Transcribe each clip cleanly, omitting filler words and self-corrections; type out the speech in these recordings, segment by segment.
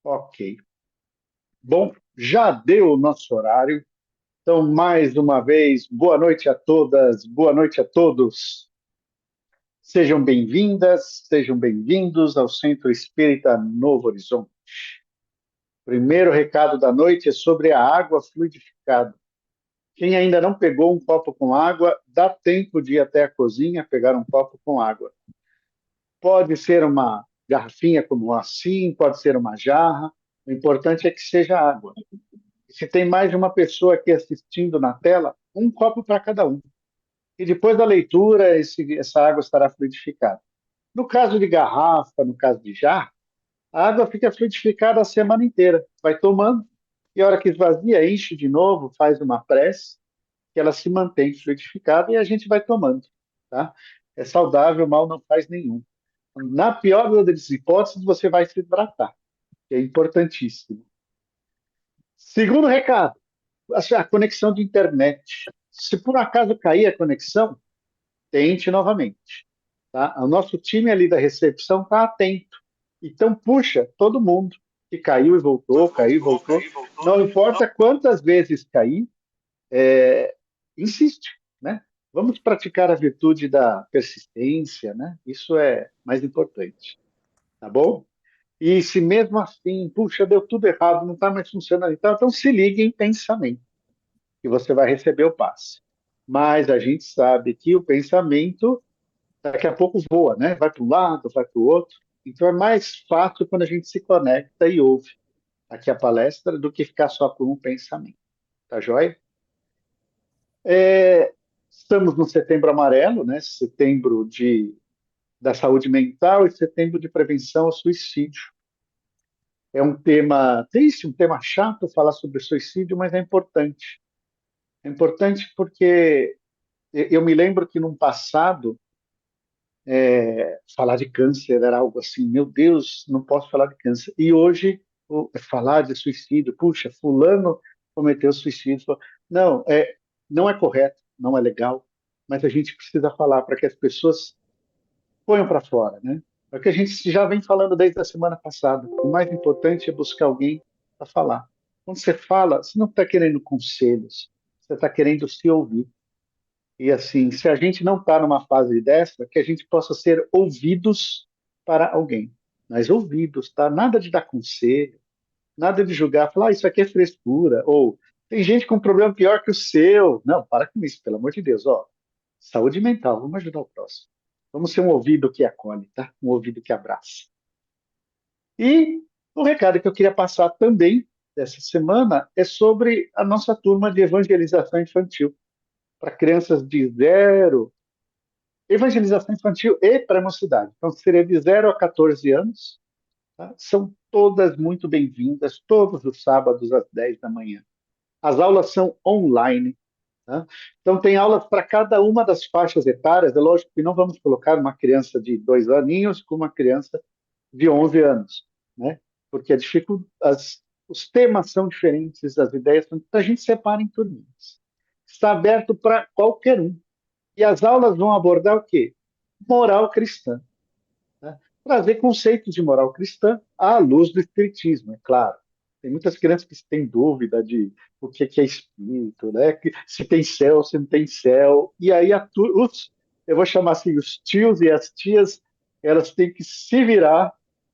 Ok. Bom, já deu o nosso horário. Então, mais uma vez, boa noite a todas, boa noite a todos. Sejam bem-vindas, sejam bem-vindos ao Centro Espírita Novo Horizonte. Primeiro recado da noite é sobre a água fluidificada. Quem ainda não pegou um copo com água, dá tempo de ir até a cozinha pegar um copo com água. Pode ser uma garrafinha como assim, pode ser uma jarra. O importante é que seja água. Se tem mais de uma pessoa aqui assistindo na tela, um copo para cada um. E depois da leitura, essa água estará fluidificada. No caso de garrafa, no caso de jarra, a água fica fluidificada a semana inteira. Vai tomando, e a hora que esvazia, enche de novo, faz uma prece, que ela se mantém fluidificada e a gente vai tomando. Tá? É saudável, mal não faz nenhum. Na pior das hipóteses, você vai se hidratar, que é importantíssimo. Segundo recado, a conexão de internet. Se por acaso cair a conexão, tente novamente. Tá? O nosso time ali da recepção está atento. Então, puxa todo mundo que caiu e voltou, caiu e voltou. Não importa quantas vezes cair, insiste, né? Vamos praticar a virtude da persistência, né? Isso é mais importante, tá bom? E se mesmo assim, puxa, deu tudo errado, não está mais funcionando, então se ligue em pensamento que você vai receber o passe. Mas a gente sabe que o pensamento daqui a pouco voa, né? Vai para um lado, vai para o outro. Então é mais fácil quando a gente se conecta e ouve aqui a palestra do que ficar só com um pensamento. Tá joia? Estamos no Setembro Amarelo, né? Da saúde mental e setembro de prevenção ao suicídio. É um tema triste, um tema chato falar sobre suicídio, mas é importante. É importante porque eu me lembro que num passado falar de câncer era algo assim, meu Deus, não posso falar de câncer. E hoje falar de suicídio, puxa, fulano cometeu suicídio. Não, não é correto, não é legal, mas a gente precisa falar para que as pessoas ponham para fora, né? É o que a gente já vem falando desde a semana passada. O mais importante é buscar alguém para falar. Quando você fala, você não está querendo conselhos, você está querendo se ouvir. E assim, se a gente não está numa fase dessa, que a gente possa ser ouvidos para alguém. Mas ouvidos, tá? Nada de dar conselho, nada de julgar, falar, isso aqui é frescura, ou tem gente com um problema pior que o seu. Não, para com isso, pelo amor de Deus, ó. Saúde mental, vamos ajudar o próximo. Vamos ser um ouvido que acolhe, tá? Um ouvido que abraça. E o recado que eu queria passar também dessa semana é sobre a nossa turma de evangelização infantil para crianças de zero evangelização infantil e pré-mocidade. Então, seria de 0 a 14 anos. Tá? São todas muito bem-vindas, todos os sábados às 10 da manhã. As aulas são online. Tá? Então, tem aulas para cada uma das faixas etárias. É lógico que não vamos colocar uma criança de 2 aninhos com uma criança de 11 anos, né? Porque os temas são diferentes, as ideias são. Então, a gente separa em turminhas. Está aberto para qualquer um. E as aulas vão abordar o quê? Moral cristã. Né? Trazer conceitos de moral cristã à luz do espiritismo, é claro. Tem muitas crianças que têm dúvida de o que é espírito, né? Se tem céu, se não tem céu. E aí eu vou chamar assim, os tios e as tias, elas têm que se virar,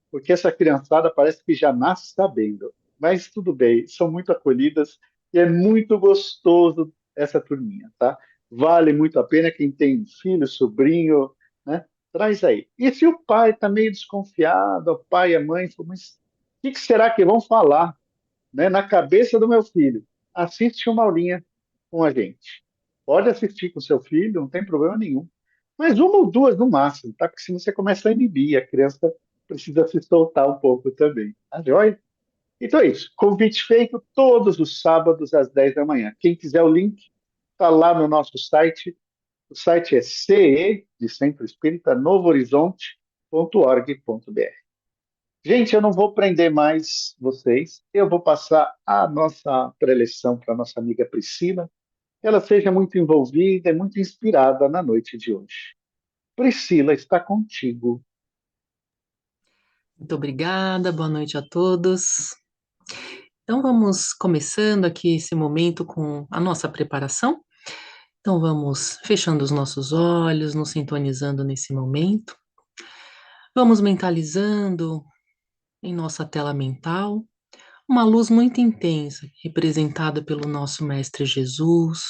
porque essa criançada parece que já nasce sabendo. Mas tudo bem, são muito acolhidas e é muito gostoso essa turminha, tá? Vale muito a pena quem tem filho, sobrinho, né? Traz aí. E se o pai está meio desconfiado, o pai e a mãe, mas o que será que vão falar, né, na cabeça do meu filho? Assiste uma aulinha com a gente. Pode assistir com seu filho, não tem problema nenhum. Mas uma ou duas no máximo, tá? Porque senão você começa a inibir, a criança precisa se soltar um pouco também. Tá joia? Então é isso. Convite feito todos os sábados às 10 da manhã. Quem quiser o link, está lá no nosso site. O site é CE, de Centro Espírita, Novo Horizonte.org.br. Gente, eu não vou prender mais vocês. Eu vou passar a nossa preleção para a nossa amiga Priscila. Ela seja muito envolvida e muito inspirada na noite de hoje. Priscila está contigo. Muito obrigada, boa noite a todos. Então, vamos começando aqui esse momento com a nossa preparação. Então, vamos fechando os nossos olhos, nos sintonizando nesse momento. Vamos mentalizando em nossa tela mental uma luz muito intensa, representada pelo nosso Mestre Jesus,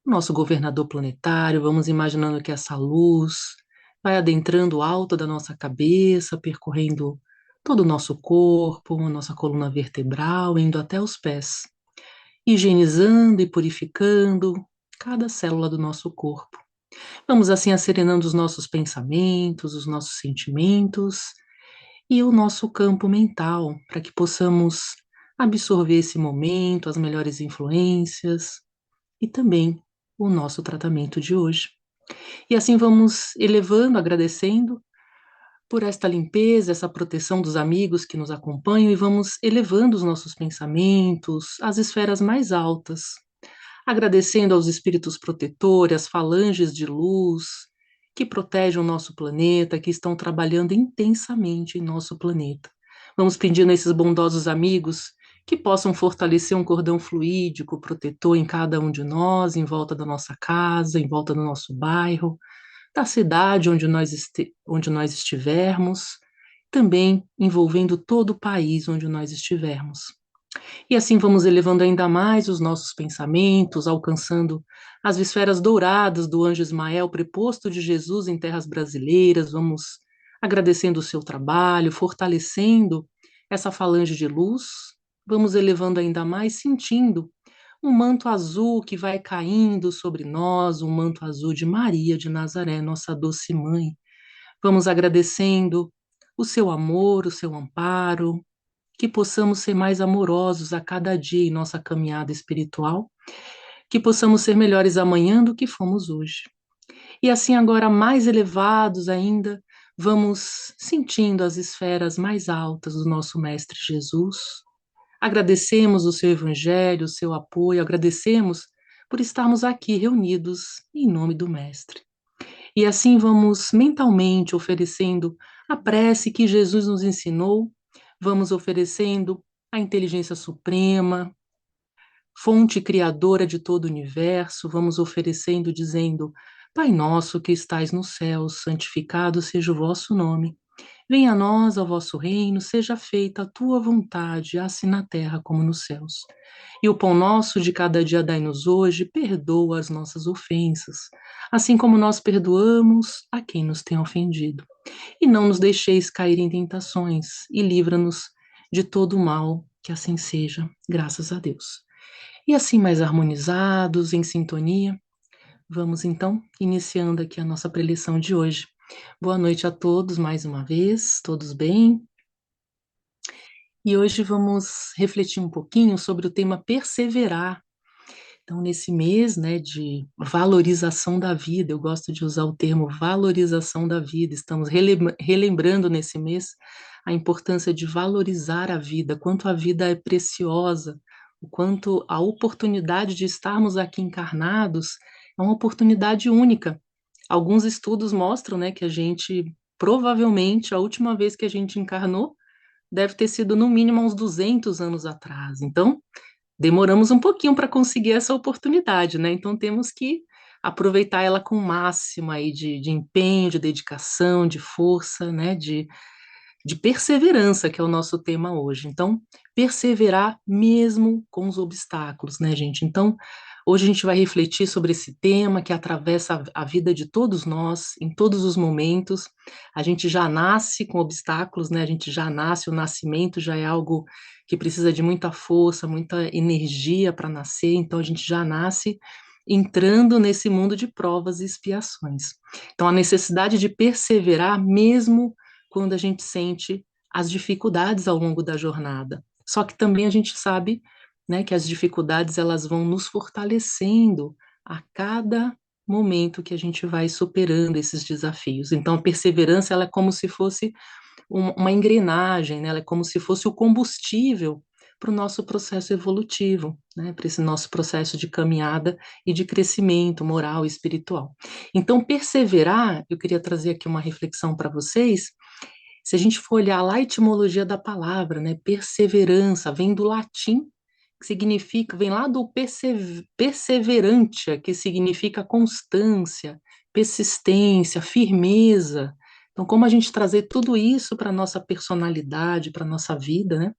nosso governador planetário. Vamos imaginando que essa luz vai adentrando o alto da nossa cabeça, percorrendo todo o nosso corpo, a nossa coluna vertebral, indo até os pés, higienizando e purificando cada célula do nosso corpo. Vamos assim acerenando os nossos pensamentos, os nossos sentimentos e o nosso campo mental, para que possamos absorver esse momento, as melhores influências e também o nosso tratamento de hoje. E assim vamos elevando, agradecendo por esta limpeza, essa proteção dos amigos que nos acompanham e vamos elevando os nossos pensamentos às esferas mais altas, agradecendo aos espíritos protetores, às falanges de luz que protegem o nosso planeta, que estão trabalhando intensamente em nosso planeta. Vamos pedindo a esses bondosos amigos que possam fortalecer um cordão fluídico, protetor em cada um de nós, em volta da nossa casa, em volta do nosso bairro, da cidade onde nós estivermos, também envolvendo todo o país onde nós estivermos. E assim vamos elevando ainda mais os nossos pensamentos, alcançando as esferas douradas do anjo Ismael, preposto de Jesus em terras brasileiras. Vamos agradecendo o seu trabalho, fortalecendo essa falange de luz. Vamos elevando ainda mais, sentindo um manto azul que vai caindo sobre nós, um manto azul de Maria de Nazaré, nossa doce mãe. Vamos agradecendo o seu amor, o seu amparo, que possamos ser mais amorosos a cada dia em nossa caminhada espiritual, que possamos ser melhores amanhã do que fomos hoje. E assim, agora mais elevados ainda, vamos sentindo as esferas mais altas do nosso Mestre Jesus. Agradecemos o seu evangelho, o seu apoio, agradecemos por estarmos aqui reunidos em nome do Mestre. E assim vamos mentalmente oferecendo a prece que Jesus nos ensinou, vamos oferecendo a inteligência suprema, fonte criadora de todo o universo, vamos oferecendo dizendo: Pai nosso que estais nos céus, santificado seja o vosso nome. Venha a nós o vosso reino, seja feita a tua vontade, assim na terra como nos céus. E o pão nosso de cada dia dai-nos hoje, perdoa as nossas ofensas, assim como nós perdoamos a quem nos tem ofendido. E não nos deixeis cair em tentações, e livra-nos de todo o mal, que assim seja, graças a Deus. E assim, mais harmonizados, em sintonia, vamos então iniciando aqui a nossa preleção de hoje. Boa noite a todos mais uma vez, todos bem? E hoje vamos refletir um pouquinho sobre o tema perseverar. Então, nesse mês, né, de valorização da vida, eu gosto de usar o termo valorização da vida. Estamos relembrando nesse mês a importância de valorizar a vida, quanto a vida é preciosa, o quanto a oportunidade de estarmos aqui encarnados é uma oportunidade única. Alguns estudos mostram, né, que a gente provavelmente a última vez que a gente encarnou deve ter sido no mínimo uns 200 anos atrás. Então, demoramos um pouquinho para conseguir essa oportunidade, né? Então temos que aproveitar ela com o máximo aí de empenho, de dedicação, de força, né? De perseverança, que é o nosso tema hoje. Então, perseverar mesmo com os obstáculos, né, gente? Então, hoje a gente vai refletir sobre esse tema que atravessa a vida de todos nós, em todos os momentos. A gente já nasce com obstáculos, né? A gente já nasce, o nascimento já é algo que precisa de muita força, muita energia para nascer, então a gente já nasce entrando nesse mundo de provas e expiações. Então, a necessidade de perseverar mesmo quando a gente sente as dificuldades ao longo da jornada. Só que também a gente sabe, né, que as dificuldades elas vão nos fortalecendo a cada momento que a gente vai superando esses desafios. Então, a perseverança ela é como se fosse uma engrenagem, né? Ela é como se fosse o combustível para o nosso processo evolutivo, né? Para esse nosso processo de caminhada e de crescimento moral e espiritual. Então, perseverar, eu queria trazer aqui uma reflexão para vocês, Se a gente for olhar lá a etimologia da palavra, né, perseverança, vem do latim, que significa, vem lá do perseverantia, que significa constância, persistência, firmeza. Então, como a gente trazer tudo isso para a nossa personalidade, para a nossa vida, né?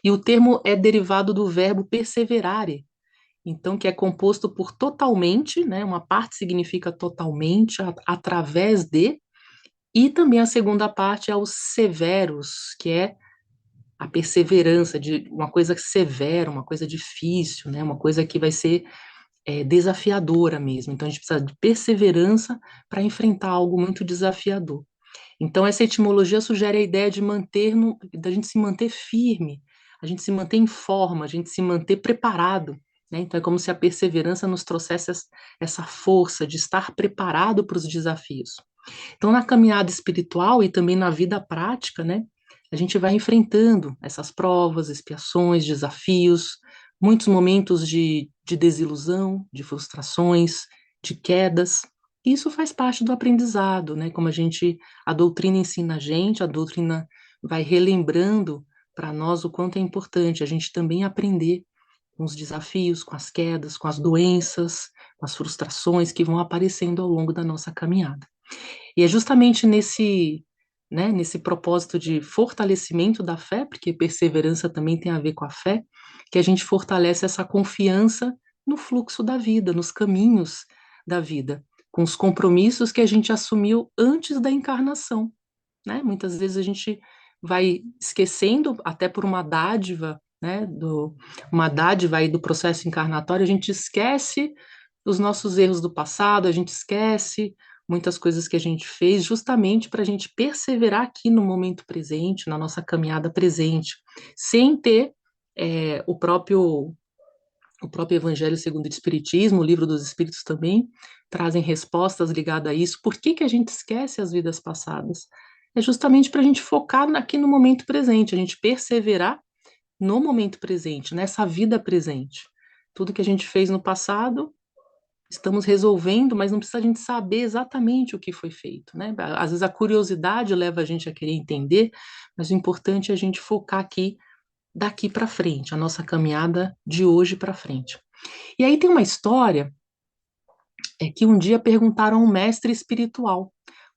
E o termo é derivado do verbo perseverare, então, que é composto por totalmente, né? Uma parte significa totalmente, através de, e também a segunda parte é os severos, que é a perseverança de uma coisa severa, uma coisa difícil, né? Uma coisa que vai ser desafiadora mesmo. Então, a gente precisa de perseverança para enfrentar algo muito desafiador. Então, essa etimologia sugere a ideia de manter, da gente se manter firme, a gente se manter em forma, a gente se manter preparado, né? Então, é como se a perseverança nos trouxesse essa força de estar preparado para os desafios. Então, na caminhada espiritual e também na vida prática, né, a gente vai enfrentando essas provas, expiações, desafios, muitos momentos de desilusão, de frustrações, de quedas. Isso faz parte do aprendizado, né? Como a doutrina ensina a doutrina vai relembrando para nós o quanto é importante a gente também aprender com os desafios, com as quedas, com as doenças, com as frustrações que vão aparecendo ao longo da nossa caminhada. E é justamente nesse propósito de fortalecimento da fé, porque perseverança também tem a ver com a fé, que a gente fortalece essa confiança no fluxo da vida, nos caminhos da vida, com os compromissos que a gente assumiu antes da encarnação, né? Muitas vezes a gente vai esquecendo, até por uma dádiva, né, uma dádiva aí do processo encarnatório, a gente esquece os nossos erros do passado, a gente esquece muitas coisas que a gente fez justamente para a gente perseverar aqui no momento presente, na nossa caminhada presente, sem ter o próprio Evangelho segundo o Espiritismo, o Livro dos Espíritos também, trazem respostas ligadas a isso. Por que que a gente esquece as vidas passadas? É justamente para a gente focar aqui no momento presente, a gente perseverar no momento presente, nessa vida presente. Tudo que a gente fez no passado, estamos resolvendo, mas não precisa a gente saber exatamente o que foi feito, né? Às vezes a curiosidade leva a gente a querer entender, mas o importante é a gente focar aqui, daqui para frente, a nossa caminhada de hoje para frente. E aí tem uma história que um dia perguntaram a um mestre espiritual: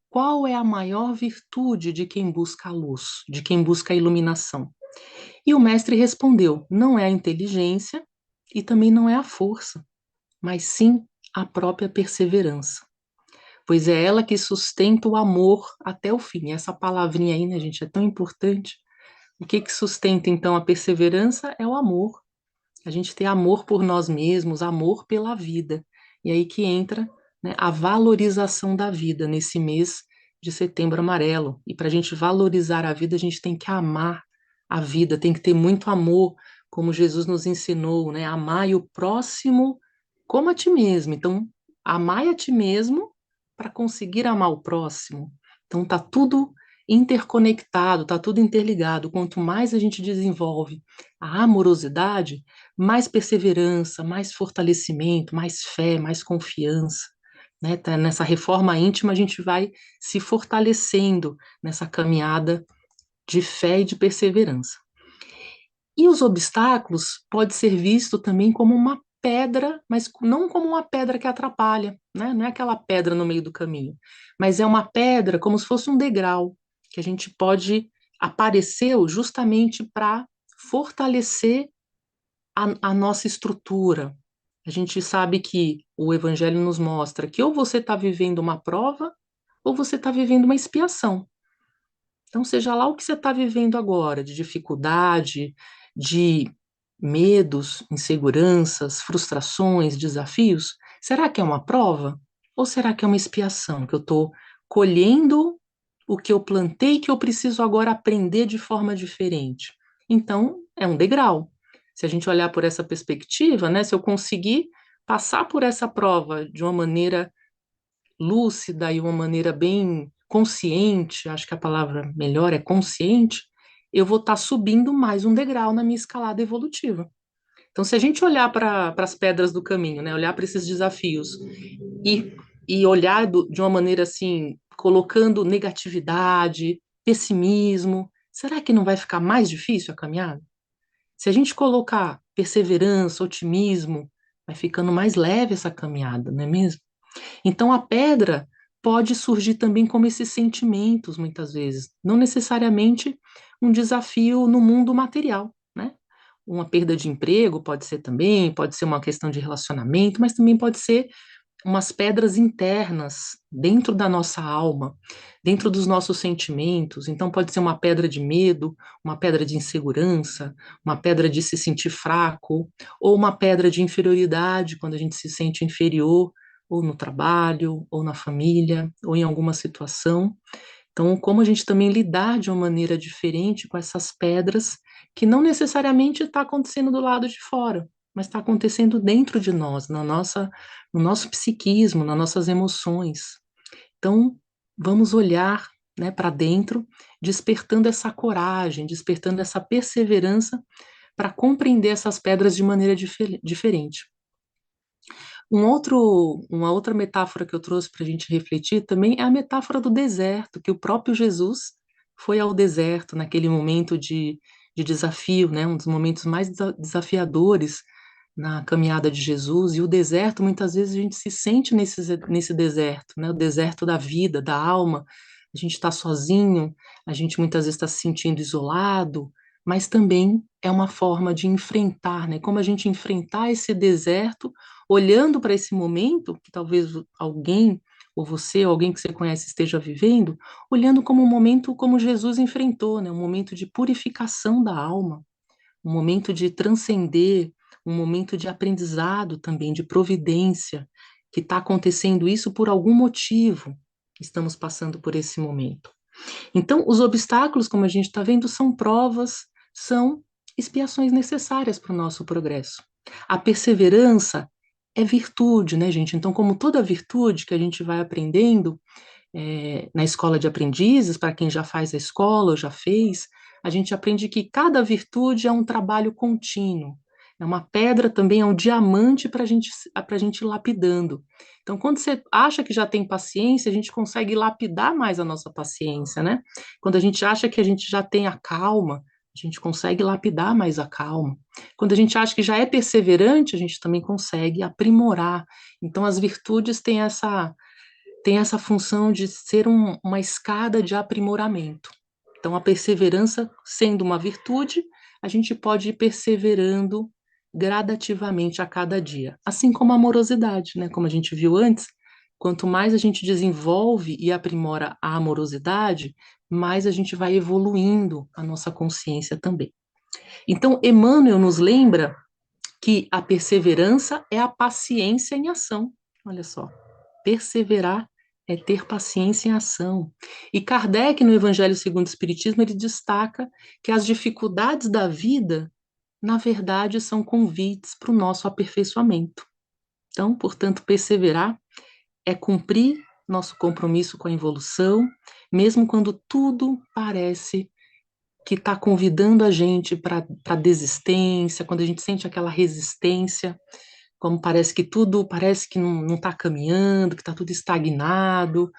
qual é a maior virtude de quem busca a luz, de quem busca a iluminação? E o mestre respondeu: não é a inteligência e também não é a força, mas sim a própria perseverança. Pois é ela que sustenta o amor até o fim. E essa palavrinha aí, né, gente, é tão importante. O que que sustenta, então, a perseverança é o amor. A gente ter amor por nós mesmos, amor pela vida. E aí que entra, né, a valorização da vida nesse mês de Setembro Amarelo. E para a gente valorizar a vida, a gente tem que amar a vida, tem que ter muito amor, como Jesus nos ensinou, né? Amar o próximo como a ti mesmo. Então, amar a ti mesmo para conseguir amar o próximo. Então, tá tudo interconectado, tá tudo interligado. Quanto mais a gente desenvolve a amorosidade, mais perseverança, mais fortalecimento, mais fé, mais confiança. Né? Nessa reforma íntima, a gente vai se fortalecendo nessa caminhada de fé e de perseverança. E os obstáculos pode ser visto também como uma pedra, mas não como uma pedra que atrapalha, né? Não é aquela pedra no meio do caminho, mas é uma pedra como se fosse um degrau que a gente pode apareceu justamente para fortalecer a nossa estrutura. A gente sabe que o Evangelho nos mostra que ou você está vivendo uma prova ou você está vivendo uma expiação. Então, seja lá o que você está vivendo agora, de dificuldade, de medos, inseguranças, frustrações, desafios, será que é uma prova? Ou será que é uma expiação, que eu estou colhendo o que eu plantei que eu preciso agora aprender de forma diferente? Então, é um degrau. Se a gente olhar por essa perspectiva, né, se eu conseguir passar por essa prova de uma maneira lúcida e uma maneira bem consciente, acho que a palavra melhor é consciente, eu vou estar subindo mais um degrau na minha escalada evolutiva. Então, se a gente olhar para as pedras do caminho, né, olhar para esses desafios e olhar de uma maneira assim, colocando negatividade, pessimismo, será que não vai ficar mais difícil a caminhada? Se a gente colocar perseverança, otimismo, vai ficando mais leve essa caminhada, não é mesmo? Então a pedra pode surgir também como esses sentimentos, muitas vezes, não necessariamente um desafio no mundo material, né? Uma perda de emprego pode ser também, pode ser uma questão de relacionamento, mas também pode ser umas pedras internas dentro da nossa alma, dentro dos nossos sentimentos. Então, pode ser uma pedra de medo, uma pedra de insegurança, uma pedra de se sentir fraco, ou uma pedra de inferioridade, quando a gente se sente inferior, ou no trabalho, ou na família, ou em alguma situação. Então, como a gente também lidar de uma maneira diferente com essas pedras, que não necessariamente está acontecendo do lado de fora, mas está acontecendo dentro de nós, no nosso psiquismo, nas nossas emoções. Então, vamos olhar, né, para dentro, despertando essa coragem, despertando essa perseverança para compreender essas pedras de maneira diferente. Uma outra metáfora que eu trouxe para a gente refletir também é a metáfora do deserto, que o próprio Jesus foi ao deserto naquele momento de desafio, né? Um dos momentos mais desafiadores na caminhada de Jesus. E o deserto, muitas vezes, a gente se sente nesse deserto, né? O deserto da vida, da alma. A gente está sozinho, a gente muitas vezes está se sentindo isolado, mas também é uma forma de enfrentar, né? Como a gente enfrentar esse deserto olhando para esse momento, que talvez alguém, ou você, ou alguém que você conhece esteja vivendo, olhando como um momento como Jesus enfrentou, né? Um momento de purificação da alma, um momento de transcender, um momento de aprendizado também, de providência, que está acontecendo isso por algum motivo. Estamos passando por esse momento. Então, os obstáculos, como a gente está vendo, são provas, são expiações necessárias para o nosso progresso. A perseverança é virtude, né, gente? Então, como toda virtude que a gente vai aprendendo na escola de aprendizes, para quem já faz a escola ou já fez, a gente aprende que cada virtude é um trabalho contínuo. É uma pedra também, é um diamante para a gente ir lapidando. Então, quando você acha que já tem paciência, a gente consegue lapidar mais a nossa paciência, né? Quando a gente acha que a gente já tem a calma, a gente consegue lapidar mais a calma. Quando a gente acha que já é perseverante, a gente também consegue aprimorar. Então, as virtudes têm essa função de ser uma escada de aprimoramento. Então, a perseverança sendo uma virtude, a gente pode ir perseverando gradativamente a cada dia. Assim como a amorosidade, né? Como a gente viu antes, quanto mais a gente desenvolve e aprimora a amorosidade, mais a gente vai evoluindo a nossa consciência também. Então, Emmanuel nos lembra que a perseverança é a paciência em ação. Olha só, perseverar é ter paciência em ação. E Kardec, no Evangelho segundo o Espiritismo, ele destaca que as dificuldades da vida, na verdade, são convites para o nosso aperfeiçoamento. Então, portanto, perseverar é cumprir nosso compromisso com a evolução, mesmo quando tudo parece que está convidando a gente para a desistência, quando a gente sente aquela resistência, como parece que não está caminhando, que está tudo estagnado.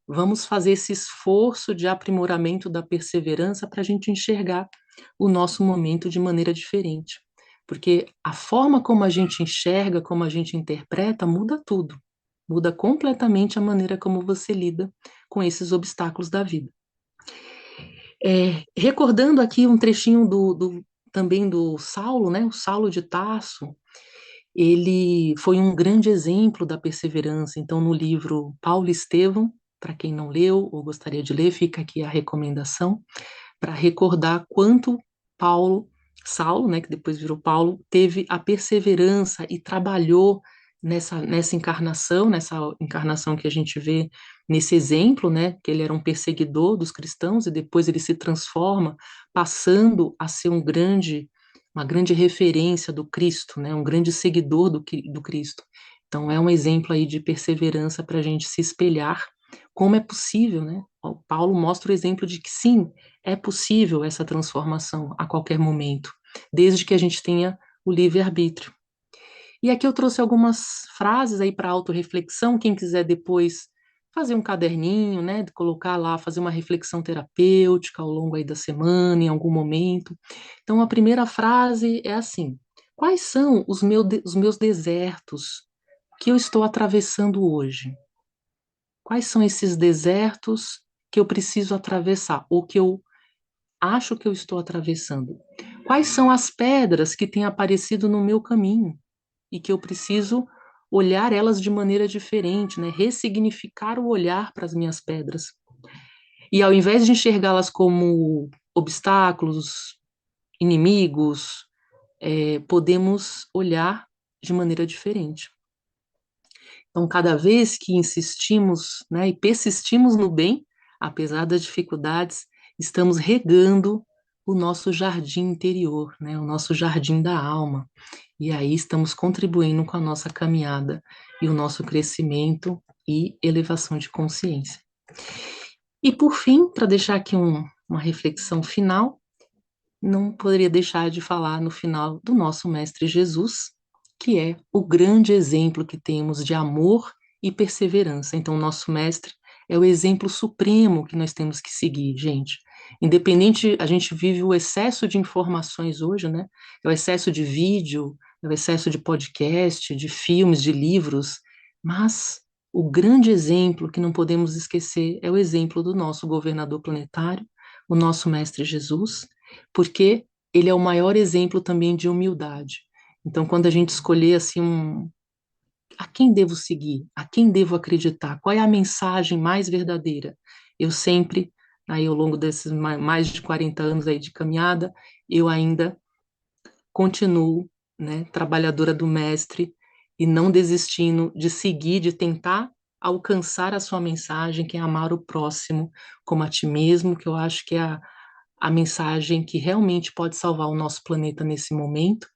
Vamos fazer esse esforço de aprimoramento da perseverança para a gente enxergar o nosso momento de maneira diferente. Porque a forma como a gente enxerga, como a gente interpreta, muda tudo. Muda completamente a maneira como você lida com esses obstáculos da vida. Recordando aqui um trechinho também do Saulo, né? O Saulo de Tarso, ele foi um grande exemplo da perseverança. Então, no livro Paulo e Estevão, para quem não leu ou gostaria de ler, fica aqui a recomendação, para recordar quanto Saulo, né, que depois virou Paulo, teve a perseverança e trabalhou nessa encarnação que a gente vê nesse exemplo, né, que ele era um perseguidor dos cristãos e depois ele se transforma, passando a ser uma grande referência do Cristo, né, um grande seguidor do Cristo. Então é um exemplo aí de perseverança para a gente se espelhar como é possível, né? O Paulo mostra o exemplo de que sim, é possível essa transformação a qualquer momento, desde que a gente tenha o livre-arbítrio. E aqui eu trouxe algumas frases aí para autorreflexão, quem quiser depois fazer um caderninho, né, de colocar lá, fazer uma reflexão terapêutica ao longo aí da semana, em algum momento. Então, a primeira frase é assim: quais são os meus desertos que eu estou atravessando hoje? Quais são esses desertos que eu preciso atravessar, ou que eu acho que eu estou atravessando? Quais são as pedras que têm aparecido no meu caminho e que eu preciso olhar elas de maneira diferente, né? Ressignificar o olhar para as minhas pedras. E ao invés de enxergá-las como obstáculos, inimigos, podemos olhar de maneira diferente. Então, cada vez que insistimos, né, e persistimos no bem, apesar das dificuldades, estamos regando o nosso jardim interior, né, o nosso jardim da alma. E aí estamos contribuindo com a nossa caminhada e o nosso crescimento e elevação de consciência. E por fim, para deixar aqui uma reflexão final, não poderia deixar de falar no final do nosso Mestre Jesus, que é o grande exemplo que temos de amor e perseverança. Então, nosso Mestre é o exemplo supremo que nós temos que seguir, gente. Independente, a gente vive o excesso de informações hoje, né? É o excesso de vídeo, é o excesso de podcast, de filmes, de livros, mas o grande exemplo que não podemos esquecer é o exemplo do nosso governador planetário, o nosso Mestre Jesus, porque ele é o maior exemplo também de humildade. Então, quando a gente escolher assim a quem devo seguir, a quem devo acreditar, qual é a mensagem mais verdadeira, eu sempre, aí ao longo desses mais de 40 anos aí de caminhada, eu ainda continuo, né, trabalhadora do mestre e não desistindo de seguir, de tentar alcançar a sua mensagem, que é amar o próximo como a ti mesmo, que eu acho que é a mensagem que realmente pode salvar o nosso planeta nesse momento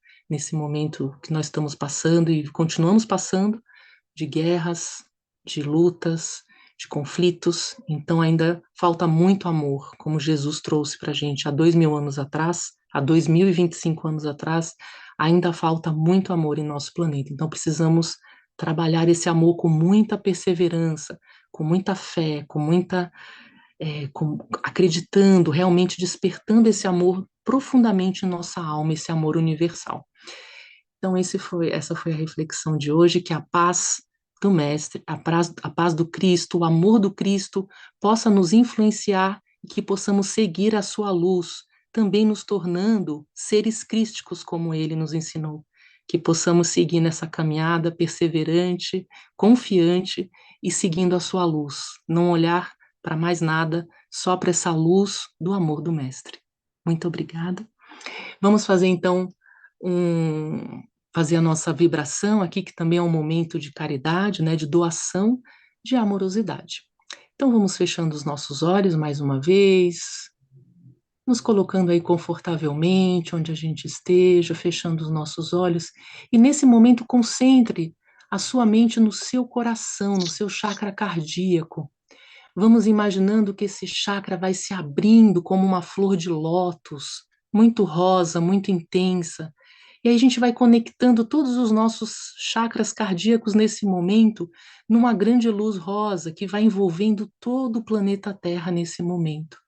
que nós estamos passando e continuamos passando, de guerras, de lutas, de conflitos. Então ainda falta muito amor, como Jesus trouxe para a gente há 2000 anos atrás, há 2025 anos atrás, ainda falta muito amor em nosso planeta. Então precisamos trabalhar esse amor com muita perseverança, com muita fé, acreditando, realmente despertando esse amor profundamente em nossa alma, esse amor universal. Então, essa foi a reflexão de hoje, que a paz do Mestre, a paz do Cristo, o amor do Cristo possa nos influenciar e que possamos seguir a sua luz, também nos tornando seres crísticos como ele nos ensinou. Que possamos seguir nessa caminhada perseverante, confiante e seguindo a sua luz. Não olhar para mais nada, só para essa luz do amor do Mestre. Muito obrigada. Vamos fazer então um, fazer a nossa vibração aqui, que também é um momento de caridade, né, de doação, de amorosidade. Então vamos fechando os nossos olhos mais uma vez, nos colocando aí confortavelmente onde a gente esteja, fechando os nossos olhos, e nesse momento concentre a sua mente no seu coração, no seu chakra cardíaco. Vamos imaginando que esse chakra vai se abrindo como uma flor de lótus, muito rosa, muito intensa. E aí a gente vai conectando todos os nossos chakras cardíacos nesse momento numa grande luz rosa que vai envolvendo todo o planeta Terra nesse momento.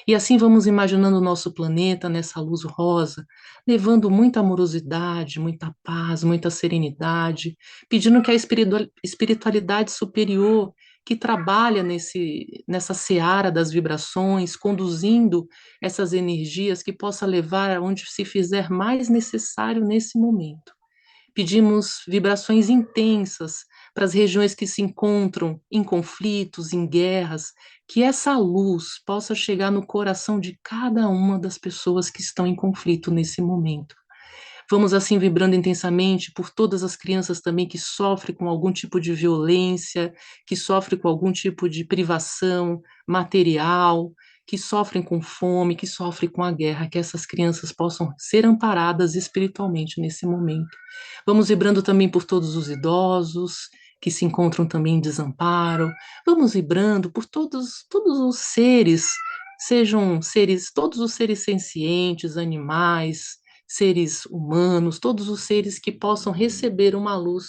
E assim vamos imaginando o nosso planeta nessa luz rosa, levando muita amorosidade, muita paz, muita serenidade, pedindo que a espiritualidade superior que trabalha nessa seara das vibrações, conduzindo essas energias, que possa levar aonde se fizer mais necessário nesse momento. Pedimos vibrações intensas para as regiões que se encontram em conflitos, em guerras, que essa luz possa chegar no coração de cada uma das pessoas que estão em conflito nesse momento. Vamos assim vibrando intensamente por todas as crianças também que sofrem com algum tipo de violência, que sofrem com algum tipo de privação material, que sofrem com fome, que sofrem com a guerra, que essas crianças possam ser amparadas espiritualmente nesse momento. Vamos vibrando também por todos os idosos que se encontram também em desamparo. Vamos vibrando por todos os seres, sejam seres, todos os seres sencientes, animais, seres humanos, todos os seres que possam receber uma luz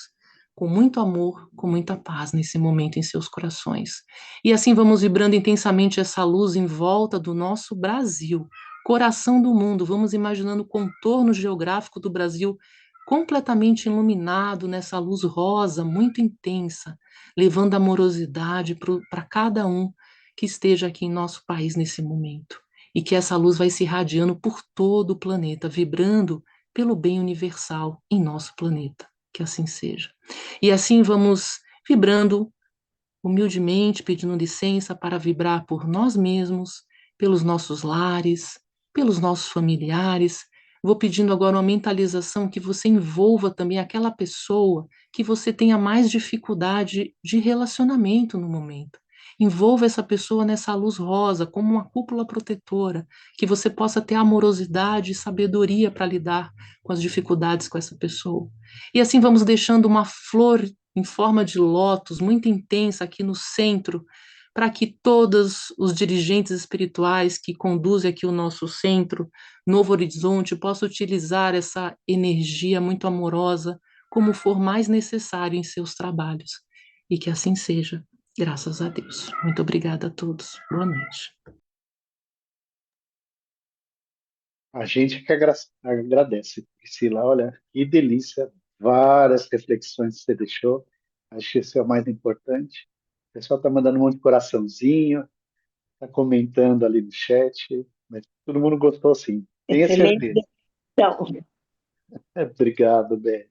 com muito amor, com muita paz nesse momento em seus corações. E assim vamos vibrando intensamente essa luz em volta do nosso Brasil, coração do mundo. Vamos imaginando o contorno geográfico do Brasil completamente iluminado nessa luz rosa muito intensa, levando amorosidade para cada um que esteja aqui em nosso país nesse momento. E que essa luz vai se irradiando por todo o planeta, vibrando pelo bem universal em nosso planeta. Que assim seja. E assim vamos vibrando humildemente, pedindo licença para vibrar por nós mesmos, pelos nossos lares, pelos nossos familiares. Vou pedindo agora uma mentalização que você envolva também aquela pessoa que você tenha mais dificuldade de relacionamento no momento. Envolva essa pessoa nessa luz rosa, como uma cúpula protetora, que você possa ter amorosidade e sabedoria para lidar com as dificuldades com essa pessoa. E assim vamos deixando uma flor em forma de lótus, muito intensa aqui no centro, para que todos os dirigentes espirituais que conduzem aqui o nosso centro, Novo Horizonte, possam utilizar essa energia muito amorosa como for mais necessário em seus trabalhos. E que assim seja, graças a Deus. Muito obrigada a todos. Boa noite. A gente que agradece, Priscila. Olha, que delícia. Várias reflexões que você deixou. Acho que isso é o mais importante. O pessoal está mandando um monte de coraçãozinho, está comentando ali no chat, mas todo mundo gostou sim. Tenha Excelente certeza. definição. Obrigado, Beth.